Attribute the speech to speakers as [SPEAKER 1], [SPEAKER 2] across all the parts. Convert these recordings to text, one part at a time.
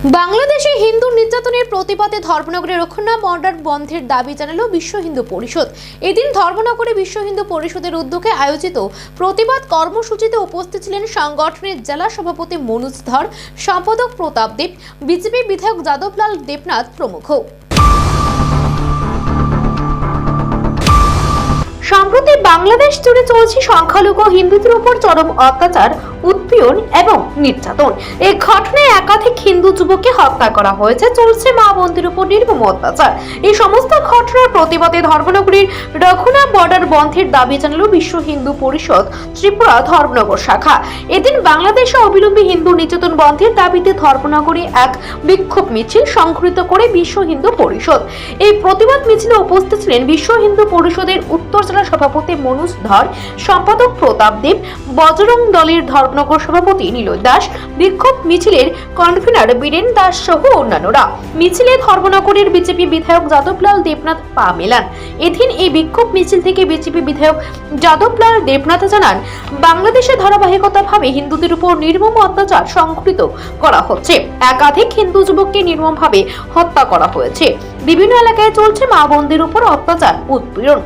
[SPEAKER 1] বাংলাদেশে হিন্দু নির্যাতনের প্রতিবাদে ধর্মনগরে রক্ষণা বর্ডার বন্ধের দাবি জানালো বিশ্ব হিন্দু পরিষদ। এদিন ধর্মনগরে বিশ্ব হিন্দু পরিষদের উদ্যোগে আয়োজিত প্রতিবাদ কর্মসূচিতে উপস্থিত ছিলেন সংগঠনের জেলা সভাপতি মনোজ ধর, সম্পাদক প্রতাপ দেব, বিজেপি বিধায়ক যাদবলাল দেবনাথ প্রমুখ। সম্প্রতি বাংলাদেশ জুড়ে চলছে সংখ্যালঘু হিন্দুদের উপর চরম অত্যাচার, উৎপীড়ন এবং নির্যাতন। এই ঘটনায় একাধিক হিন্দু যুবককে হত্যা করা হয়েছে, চলছে মা বোনদের উপর নির্মম অত্যাচার। এই সমস্ত ঘটনার প্রতিবাদে ধর্মনগরীর রক্ষণা বর্ডার বন্ধের দাবি জানালো বিশ্ব হিন্দু পরিষদ ত্রিপুরা ধর্মনগর শাখা। এদিন বাংলাদেশে অবিলম্বে হিন্দু নির্যাতন বন্ধের দাবিতে ধর্মনগরে এক বিক্ষোভ মিছিল সংঘটিত করে বিশ্ব হিন্দু পরিষদ। এই প্রতিবাদ মিছিলে উপস্থিত ছিলেন বিশ্ব হিন্দু পরিষদের উত্তর জেলা সভাপতি মনোজ ধর, সম্পাদক প্রতাপ দেব, বজরং দলের ধর্মনগর সভাপতি নিলয় দাস, বিক্ষোভ মিছিলের কনভেনার বীরেন দাস সহ অন্যান্যরা। মিছিলে ধর্মনগরের বিজেপি বিধায়ক যাদবলাল দেবনাথ পা মেলান। এদিন এই বিক্ষোভ মিছিল থেকে বিজেপি বিধায়ক যাদবলাল দেবনাথ জানান, বাংলাদেশে ধারাবাহিকতাভাবে হিন্দুদের উপর নির্মম অত্যাচার সংঘটিত করা হচ্ছে। একাধিক হিন্দু যুবককে নির্মমভাবে হত্যা করা হয়েছে। বিভিন্ন এলাকায় চলছে মা বোনদের উপর অত্যাচার, উৎপীড়ন।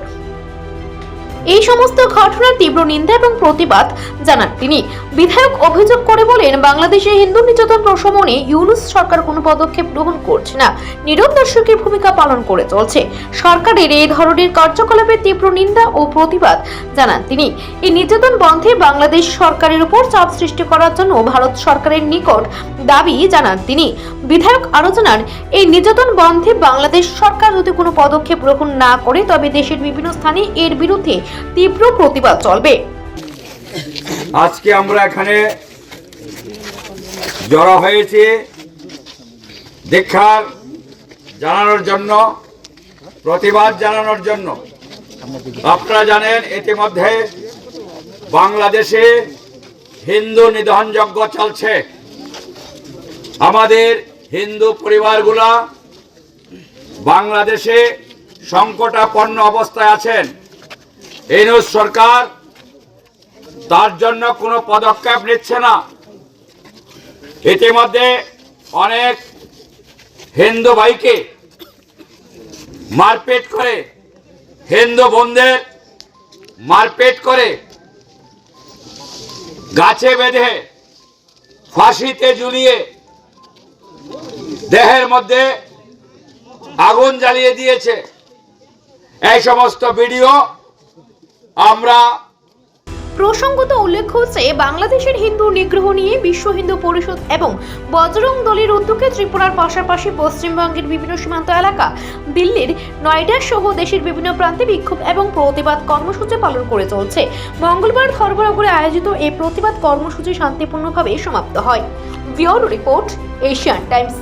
[SPEAKER 1] এই সমস্ত ঘটনার তীব্র নিন্দা এবং প্রতিবাদ জানান তিনি। বিধায়ক অভিযোগ করে বলেন, বাংলাদেশে হিন্দু নির্যাতন প্রশমনে ইউনূস সরকার কোনো পদক্ষেপ গ্রহণ করছে না, নীরব দর্শকের ভূমিকা পালন করে চলছে। সরকারের এই ধরনের কার্যকলাপের তীব্র নিন্দা ও প্রতিবাদ জানান তিনি। এই নির্যাতন বন্ধে বাংলাদেশ সরকারের উপর চাপ সৃষ্টি করার জন্য ভারত সরকারের নিকট দাবি জানান তিনি। বিধায়ক আরো জানান, এই নির্যাতন বন্ধে বাংলাদেশ সরকার যদি কোনো পদক্ষেপ গ্রহণ না করে তবে দেশের বিভিন্ন স্থানে এর বিরুদ্ধে তীব্র প্রতিবাদ চলবে।
[SPEAKER 2] আজকে আমরা এখানে জড়ো হয়েছি দীক্ষা জানানোর জন্য, প্রতিবাদ জানানোর জন্য। আপনারা জানেন ইতিমধ্যে বাংলাদেশে হিন্দু নিধনযজ্ঞ চলছে। আমাদের হিন্দু পরিবারগুলা বাংলাদেশে সংকটাপন্ন অবস্থায় আছেন। ইউনূস সরকার তার জন্য কোনো পদক্ষেপ নিচ্ছে না। ইতিমধ্যে অনেক হিন্দু ভাইকে মারপিট করে, হিন্দু বোনদের মারপিট করে, গাছে বেঁধে ফাঁসিতে ঝুলিয়ে দেহের মধ্যে আগুন জ্বালিয়ে দিয়েছে। এই সমস্ত ভিডিও আমরা
[SPEAKER 1] প্রসঙ্গত উল্লেখ হচ্ছে, বাংলাদেশের হিন্দু নিগ্রহ নিয়ে বিশ্ব হিন্দু পরিষদ এবং বজরং দলের উদ্যোগে ত্রিপুরার পাশাপাশি পশ্চিমবঙ্গের বিভিন্ন সীমান্ত এলাকা, দিল্লির নয়ডা সহ দেশের বিভিন্ন প্রান্তে বিক্ষোভ এবং প্রতিবাদ কর্মসূচি পালন করে চলছে। মঙ্গলবার ধর্মনগরে আয়োজিত এই প্রতিবাদ কর্মসূচি শান্তিপূর্ণভাবে সমাপ্ত হয়। Bureau report, Asian Times.